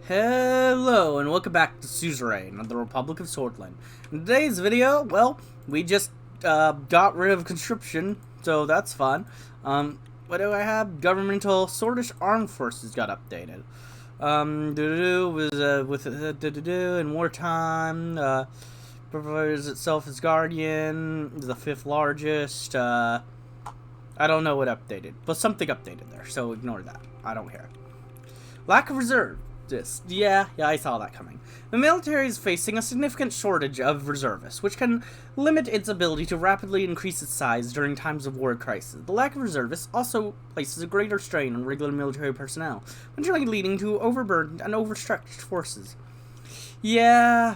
Hello, and welcome back to Suzerain of the Republic of Swordland. In today's video, well, we just got rid of conscription, so that's fun. What do I have? Governmental Swordish Armed Forces got updated. In wartime, provides itself as Guardian, the 5th largest. I don't know what updated, but something updated there, so ignore that. I don't care. Lack of reserve. Yeah, I saw that coming. The military is facing a significant shortage of reservists, which can limit its ability to rapidly increase its size during times of war crisis. The lack of reservists also places a greater strain on regular military personnel, potentially leading to overburdened and overstretched forces. Yeah.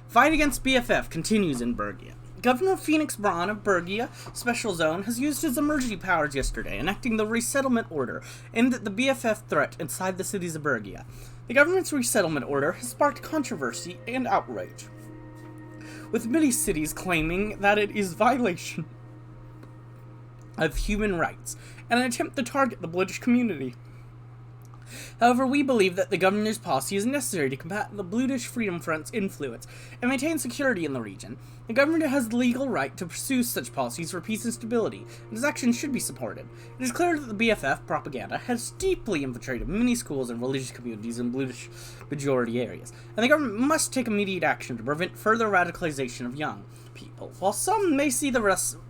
Fight against BFF continues in Bergia. Governor Phoenix Braun of Bergia Special Zone has used his emergency powers yesterday, enacting the resettlement order aimed at the BFF threat inside the cities of Bergia. The government's resettlement order has sparked controversy and outrage, with many cities claiming that it is violation of human rights and an attempt to target the British community. However, we believe that the governor's policy is necessary to combat the British Freedom Front's influence and maintain security in the region. The government has the legal right to pursue such policies for peace and stability, and its actions should be supported. It is clear that the BFF propaganda has deeply infiltrated many schools and religious communities in British majority areas, and the government must take immediate action to prevent further radicalization of young people. While some may see the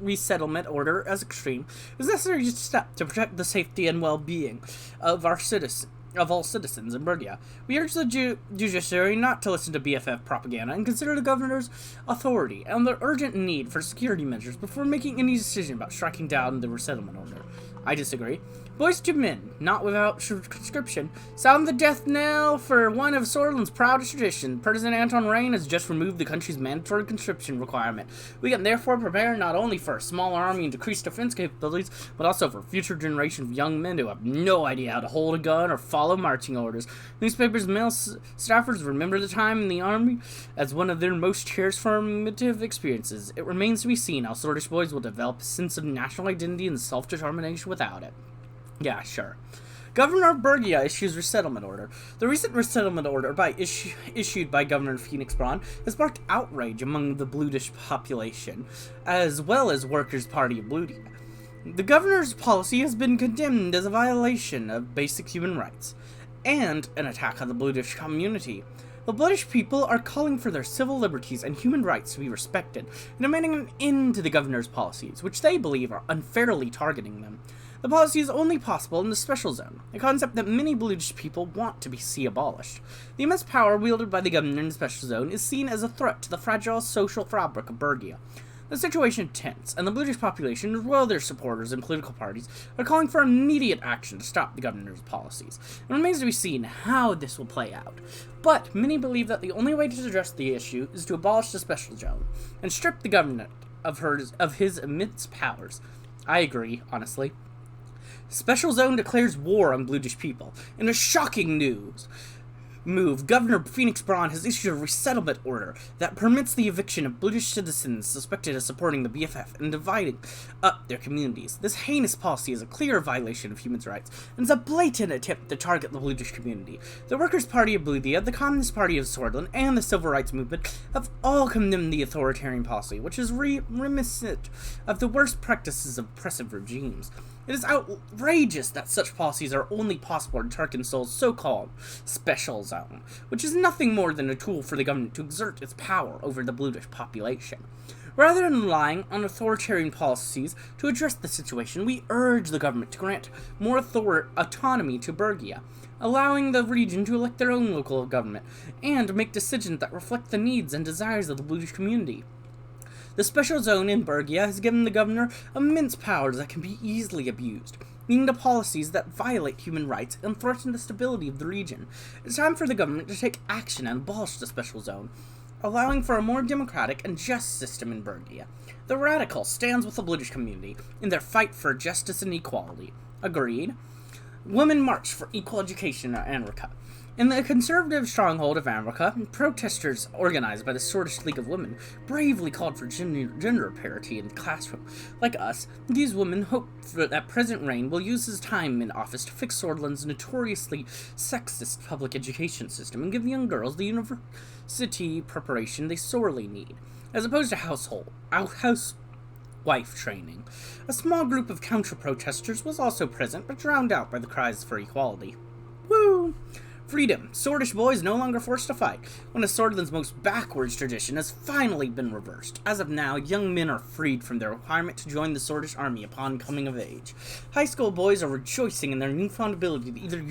resettlement order as extreme, it is necessary to step to protect the safety and well-being of our citizens. Of all citizens in Bergia. We urge the judiciary not to listen to BFF propaganda and consider the governor's authority and the urgent need for security measures before making any decision about striking down the resettlement order. I disagree. Boys to men, not without conscription, sound the death knell for one of Swordland's proudest traditions. President Anton Rain has just removed the country's mandatory conscription requirement. We can therefore prepare not only for a smaller army and decreased defense capabilities, but also for future generations of young men who have no idea how to hold a gun or follow marching orders. Newspapers' male staffers remember the time in the army as one of their most cherished formative experiences. It remains to be seen how Swordish boys will develop a sense of national identity and self-determination without it. Yeah, sure. Governor of Bergia issues resettlement order. The recent resettlement order issued by Governor Phoenix Braun has sparked outrage among the British population, as well as Workers' Party of Bludia. The governor's policy has been condemned as a violation of basic human rights, and an attack on the British community. The British people are calling for their civil liberties and human rights to be respected, and demanding an end to the governor's policies, which they believe are unfairly targeting them. The policy is only possible in the Special Zone, a concept that many British people want to see abolished. The immense power wielded by the governor in the Special Zone is seen as a threat to the fragile social fabric of Bergia. The situation is tense, and the British population, as well as their supporters and political parties, are calling for immediate action to stop the governor's policies. It remains to be seen how this will play out. But many believe that the only way to address the issue is to abolish the Special Zone and strip the government of his immense powers. I agree, honestly. Special Zone declares war on British people. In a shocking news move, Governor Phoenix Braun has issued a resettlement order that permits the eviction of British citizens suspected of supporting the BFF and dividing up their communities. This heinous policy is a clear violation of human rights and is a blatant attempt to target the British community. The Workers' Party of Bludia, the Communist Party of Swordland, and the Civil Rights Movement have all condemned the authoritarian policy, which is reminiscent of the worst practices of oppressive regimes. It is outrageous that such policies are only possible in Tarkinsol's so-called Special Zone, which is nothing more than a tool for the government to exert its power over the British population. Rather than relying on authoritarian policies to address the situation, we urge the government to grant more autonomy to Bergia, allowing the region to elect their own local government and make decisions that reflect the needs and desires of the British community. The Special Zone in Bergia has given the governor immense powers that can be easily abused, leading to policies that violate human rights and threaten the stability of the region. It's time for the government to take action and abolish the Special Zone, allowing for a more democratic and just system in Bergia. The Radical stands with the British community in their fight for justice and equality. Agreed. Women marched for equal education in America. In the conservative stronghold of America, protesters organized by the Swordfish League of Women bravely called for gender parity in the classroom. Like us, these women hope that President Rain will use his time in office to fix Swordland's notoriously sexist public education system and give young girls the university preparation they sorely need, as opposed to housewife training. A small group of counter-protesters was also present, but drowned out by the cries for equality. Woo! Freedom. Swordish boys no longer forced to fight. One of Swordland's most backwards tradition has finally been reversed. As of now, young men are freed from their requirement to join the Swordish army upon coming of age. High school boys are rejoicing in their newfound ability to either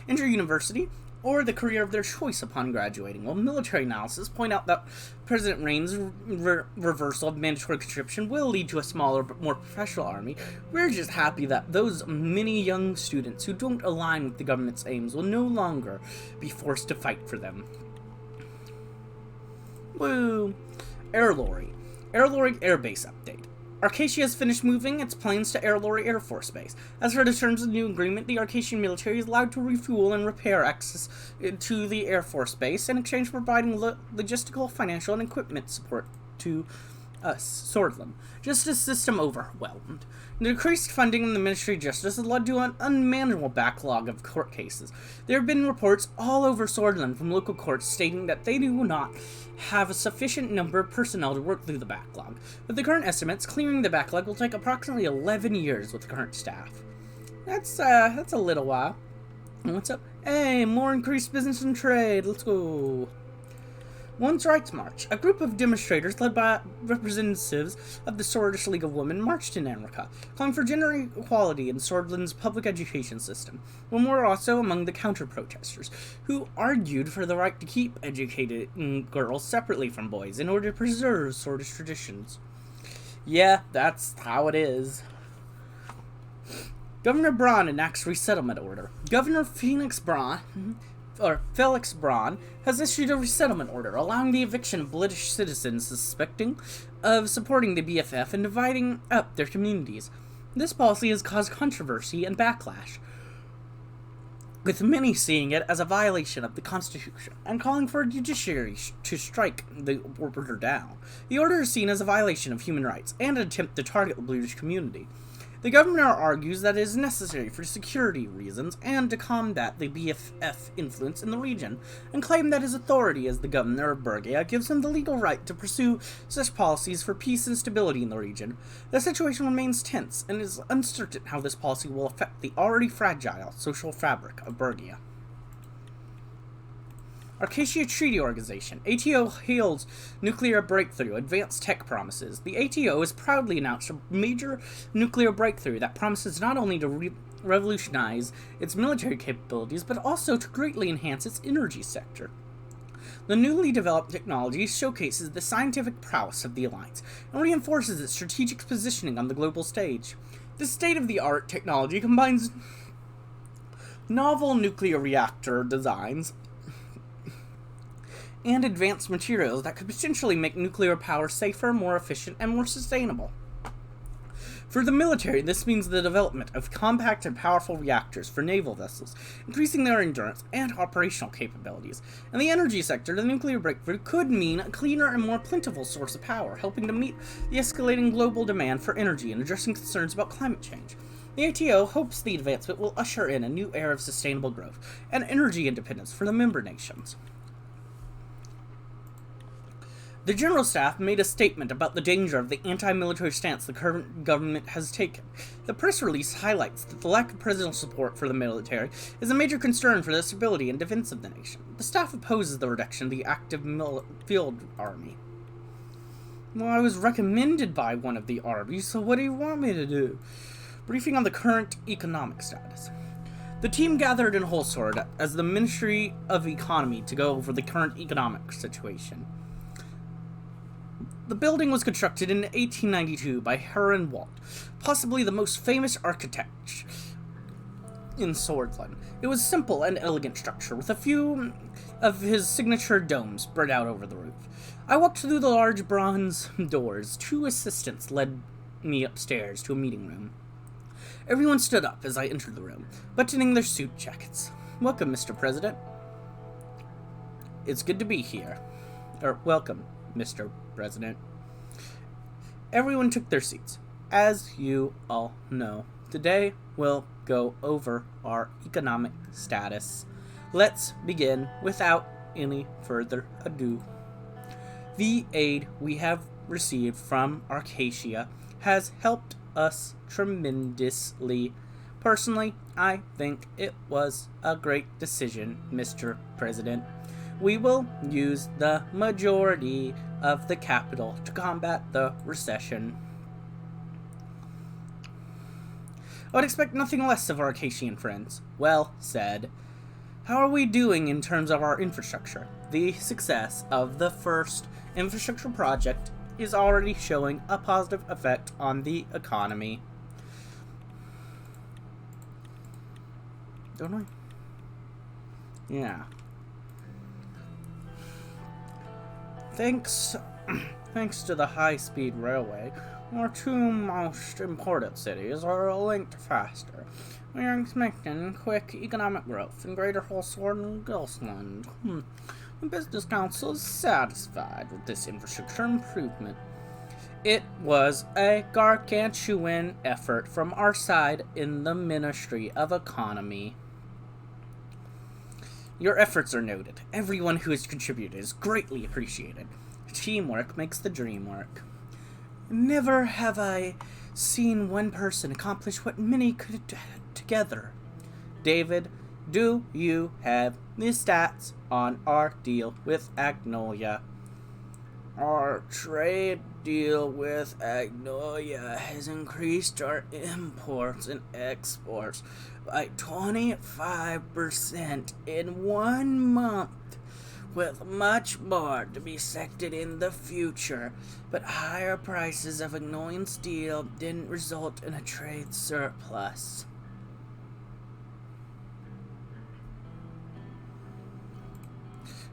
enter university or the career of their choice upon graduating, while military analysis point out that President Rain's reversal of mandatory conscription will lead to a smaller but more professional army. We're just happy that those many young students who don't align with the government's aims will no longer be forced to fight for them. Woo! Air Lorry Air Base update. Arcacia has finished moving its planes to Air Lorry Air Force Base. As per the terms of the new agreement, the Arcacian military is allowed to refuel and repair access to the Air Force Base in exchange for providing logistical, financial, and equipment support to us, Swordland. Justice system overwhelmed. The decreased funding in the Ministry of Justice has led to an unmanageable backlog of court cases. There have been reports all over Swordland from local courts stating that they do not have a sufficient number of personnel to work through the backlog. With the current estimates, clearing the backlog will take approximately 11 years with the current staff. That's a little while. What's up? Hey, more increased business and trade. Let's go. Women's Rights March. A group of demonstrators led by representatives of the Swordfish League of Women marched in America, calling for gender equality in Swordland's public education system. Women were also among the counter-protesters, who argued for the right to keep educated girls separately from boys in order to preserve Swordfish traditions. Yeah, that's how it is. Governor Braun enacts resettlement order. Governor Felix Braun has issued a resettlement order allowing the eviction of British citizens suspecting of supporting the BFF and dividing up their communities. This policy has caused controversy and backlash, with many seeing it as a violation of the Constitution and calling for a judiciary to strike the order down. The order is seen as a violation of human rights and an attempt to target the British community. The governor argues that it is necessary for security reasons and to combat the BFF influence in the region, and claimed that his authority as the governor of Bergia gives him the legal right to pursue such policies for peace and stability in the region. The situation remains tense, and it is uncertain how this policy will affect the already fragile social fabric of Bergia. Arcacia Treaty Organization. ATO hails nuclear breakthrough, advanced tech promises. The ATO has proudly announced a major nuclear breakthrough that promises not only to revolutionize its military capabilities, but also to greatly enhance its energy sector. The newly developed technology showcases the scientific prowess of the Alliance and reinforces its strategic positioning on the global stage. This state-of-the-art technology combines novel nuclear reactor designs and advanced materials that could potentially make nuclear power safer, more efficient, and more sustainable. For the military, this means the development of compact and powerful reactors for naval vessels, increasing their endurance and operational capabilities. In the energy sector, the nuclear breakthrough could mean a cleaner and more plentiful source of power, helping to meet the escalating global demand for energy and addressing concerns about climate change. The ATO hopes the advancement will usher in a new era of sustainable growth and energy independence for the member nations. The General Staff made a statement about the danger of the anti-military stance the current government has taken. The press release highlights that the lack of presidential support for the military is a major concern for the stability and defense of the nation. The staff opposes the reduction of the active field army. Well, I was recommended by one of the armies, so what do you want me to do? Briefing on the current economic status. The team gathered in Holsword as the Ministry of Economy to go over the current economic situation. The building was constructed in 1892 by Heron Walt, possibly the most famous architect in Swordland. It was a simple and elegant structure, with a few of his signature domes spread out over the roof. I walked through the large bronze doors. Two assistants led me upstairs to a meeting room. Everyone stood up as I entered the room, buttoning their suit jackets. Welcome, Mr. President. It's good to be here. Welcome, Mr. President. Everyone took their seats. As you all know, today we'll go over our economic status. Let's begin without any further ado. The aid we have received from Arcadia has helped us tremendously. Personally, I think it was a great decision, Mr. President. We will use the majority of the capital to combat the recession. I would expect nothing less of our Acacian friends. Well said. How are we doing in terms of our infrastructure? The success of the first infrastructure project is already showing a positive effect on the economy. Don't I? Yeah. Thanks to the high-speed railway, our two most important cities are linked faster. We are expecting quick economic growth in Greater Holsworth and Gilsland. The Business Council is satisfied with this infrastructure improvement. It was a gargantuan effort from our side in the Ministry of Economy. Your efforts are noted. Everyone who has contributed is greatly appreciated. Teamwork makes the dream work. Never have I seen one person accomplish what many could do together. David, do you have the stats on our deal with Agnolia? Our trade deal with Agnolia has increased our imports and exports by 25% in 1 month, with much more to be expected in the future, but higher prices of Agnolian steel didn't result in a trade surplus.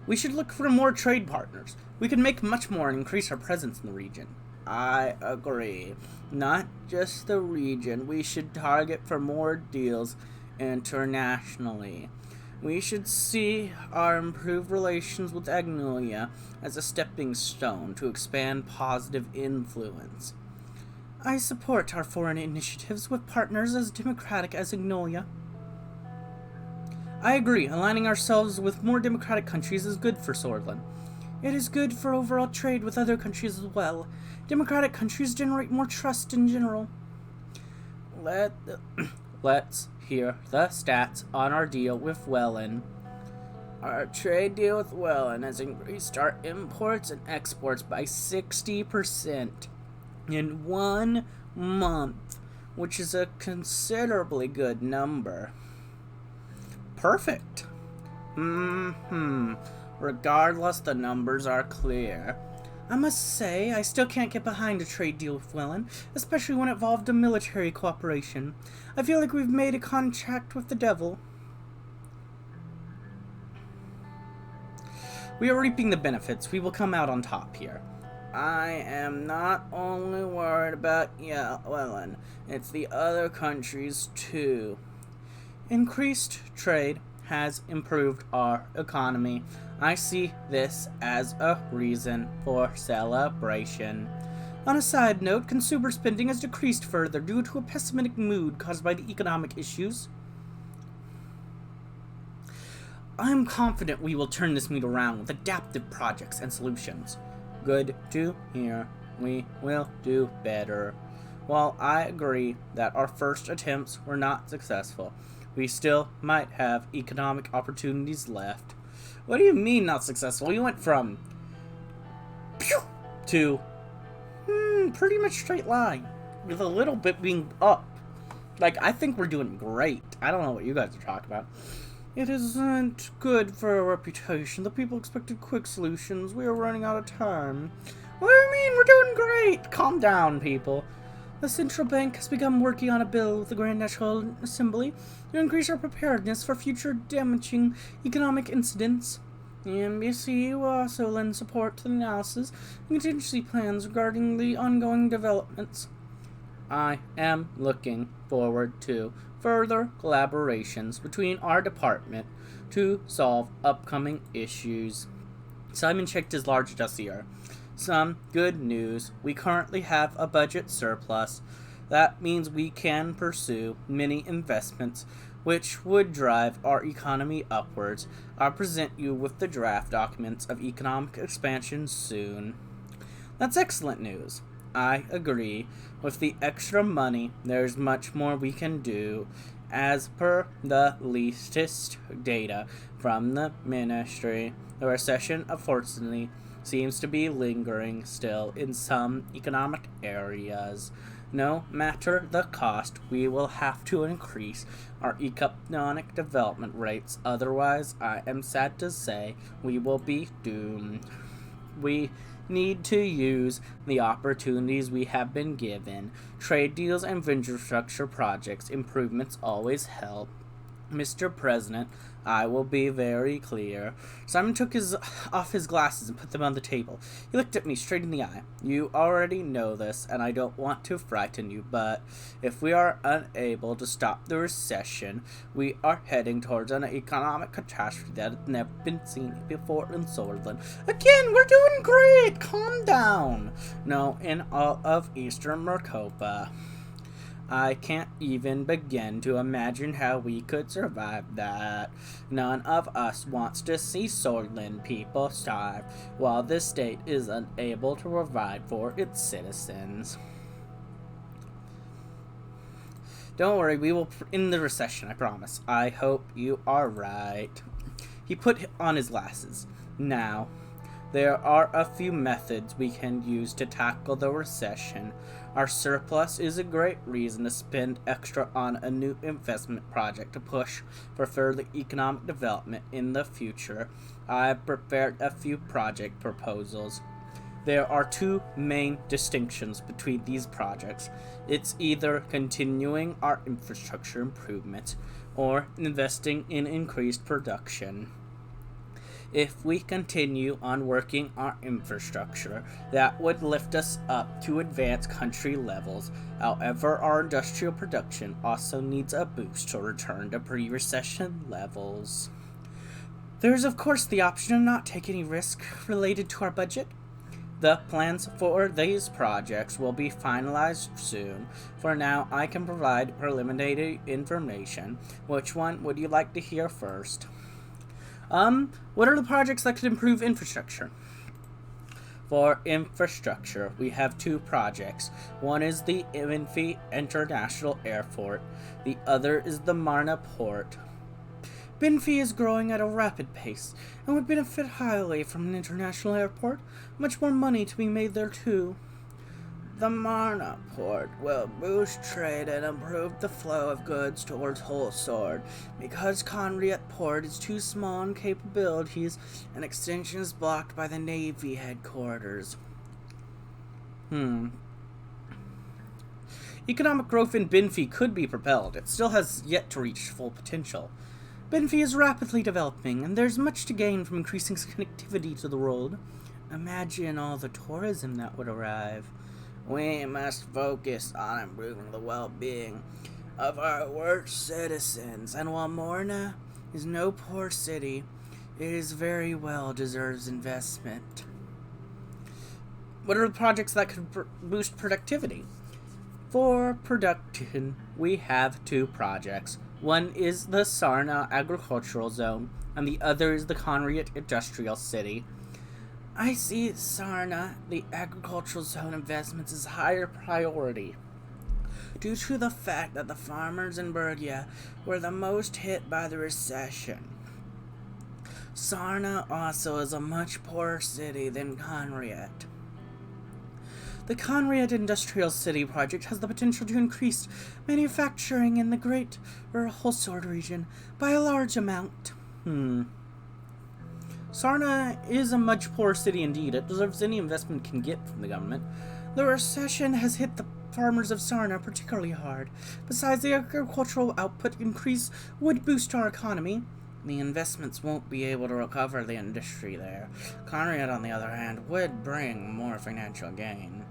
We should look for more trade partners. We could make much more and increase our presence in the region. I agree. Not just the region. We should target for more deals internationally. We should see our improved relations with Agnolia as a stepping stone to expand positive influence. I support our foreign initiatives with partners as democratic as Agnolia. I agree. Aligning ourselves with more democratic countries is good for Sordland. It is good for overall trade with other countries as well. Democratic countries generate more trust in general. Let's hear the stats on our deal with Welland. Our trade deal with Welland has increased our imports and exports by 60% in 1 month, which is a considerably good number. Perfect. Regardless, the numbers are clear. I must say, I still can't get behind a trade deal with Welland, especially when it involved a military cooperation. I feel like we've made a contract with the devil. We are reaping the benefits. We will come out on top here. I am not only worried about Welland, it's the other countries too. Increased trade has improved our economy. I see this as a reason for celebration. On a side note, consumer spending has decreased further due to a pessimistic mood caused by the economic issues. I'm confident we will turn this mood around with adaptive projects and solutions. Good to hear. We will do better. While I agree that our first attempts were not successful, we still might have economic opportunities left. What do you mean not successful? We went from pew to pretty much straight line, with a little bit being up. Like, I think we're doing great. I don't know what you guys are talking about. It isn't good for our reputation. The people expected quick solutions. We are running out of time. What do you mean? We're doing great. Calm down, people. The central bank has begun working on a bill with the Grand National Assembly to increase our preparedness for future damaging economic incidents. The NBC will also lend support to the analysis and contingency plans regarding the ongoing developments. I am looking forward to further collaborations between our department to solve upcoming issues. Simon checked his large dossier. Some good news. We currently have a budget surplus. That means we can pursue many investments which would drive our economy upwards. I'll present you with the draft documents of economic expansion soon. That's excellent news. I agree. With the extra money, there's much more we can do. As per the latest data from the ministry, the recession, unfortunately, seems to be lingering still in some economic areas. No matter the cost, we will have to increase our economic development rates. Otherwise, I am sad to say, we will be doomed. We need to use the opportunities we have been given. Trade deals and infrastructure projects improvements always help. Mr. President, I will be very clear. Simon took off his glasses and put them on the table. He looked at me straight in the eye. You already know this, and I don't want to frighten you, but if we are unable to stop the recession, we are heading towards an economic catastrophe that has never been seen before in Switzerland. Again, we're doing great! Calm down! No, in all of Eastern Mercopa. I can't even begin to imagine how we could survive that. None of us wants to see Switzerland people starve, while the state is unable to provide for its citizens. Don't worry, we will end the recession, I promise. I hope you are right. He put on his glasses. Now, there are a few methods we can use to tackle the recession. Our surplus is a great reason to spend extra on a new investment project to push for further economic development in the future. I have prepared a few project proposals. There are two main distinctions between these projects. It's either continuing our infrastructure improvements or investing in increased production. If we continue on working our infrastructure, that would lift us up to advanced country levels. However, our industrial production also needs a boost to return to pre-recession levels. There's of course the option of not taking any risk related to our budget. The plans for these projects will be finalized soon. For now, I can provide preliminary information. Which one would you like to hear first? What are the projects that could improve infrastructure? For infrastructure, we have two projects. One is the Benfi International Airport. The other is the Marna Port. Benfi is growing at a rapid pace and would benefit highly from an international airport. Much more money to be made there too. The Marna port will boost trade and improve the flow of goods towards Whole Sword. Because Conriat port is too small in capabilities, an extension is blocked by the Navy headquarters. Economic growth in Benfi could be propelled. It still has yet to reach full potential. Benfi is rapidly developing, and there's much to gain from increasing connectivity to the world. Imagine all the tourism that would arrive. We must focus on improving the well-being of our worst citizens, and while Morna is no poor city, it is very well deserves investment. What are the projects that could boost productivity? For production, we have two projects. One is the Sarna Agricultural Zone, and the other is the Conriat Industrial City. I see Sarna, the agricultural zone investments, as higher priority, due to the fact that the farmers in Bergia were the most hit by the recession. Sarna also is a much poorer city than Conriat. The Conriat Industrial City project has the potential to increase manufacturing in the great Holsord region by a large amount. Sarna is a much poorer city indeed. It deserves any investment it can get from the government. The recession has hit the farmers of Sarna particularly hard. Besides, the agricultural output increase would boost our economy. The investments won't be able to recover the industry there. Conriat, on the other hand, would bring more financial gain.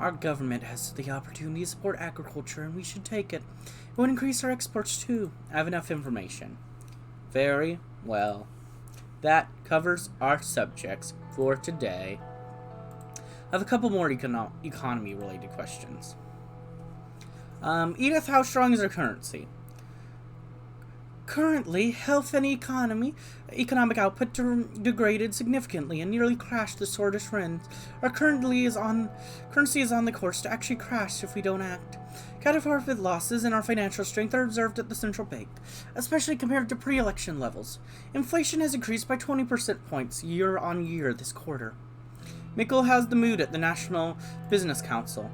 Our government has the opportunity to support agriculture, and we should take it. It would increase our exports, too. I have enough information. Very well. That covers our subjects for today. I have a couple more economy-related questions. Edith, how strong is our currency? Currently, health and economic output degraded significantly and nearly crashed the Swordfish Rent. Our currency is on the course to actually crash if we don't act. Catastrophic losses in our financial strength are observed at the central bank, especially compared to pre-election levels. Inflation has increased by 20% points year on year this quarter. Mikkel has the mood at the National Business Council.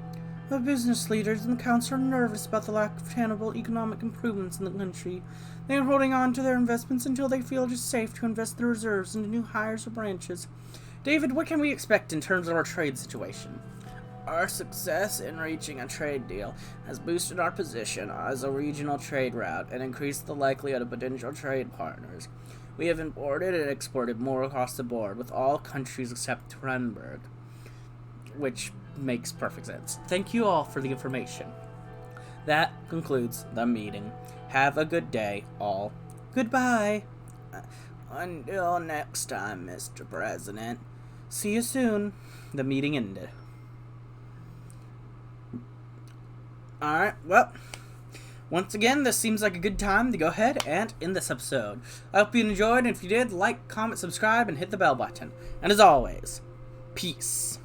The business leaders in the council are nervous about the lack of tangible economic improvements in the country. They are holding on to their investments until they feel it is safe to invest their reserves into new hires or branches. David, what can we expect in terms of our trade situation? Our success in reaching a trade deal has boosted our position as a regional trade route and increased the likelihood of potential trade partners. We have imported and exported more across the board with all countries except Renberg, which makes perfect sense. Thank you all for the information. That concludes the meeting. Have a good day, all. Goodbye. Until next time, Mr. President. See you soon. The meeting ended. Alright, well, once again, this seems like a good time to go ahead and end this episode. I hope you enjoyed, and if you did, like, comment, subscribe, and hit the bell button. And as always, peace.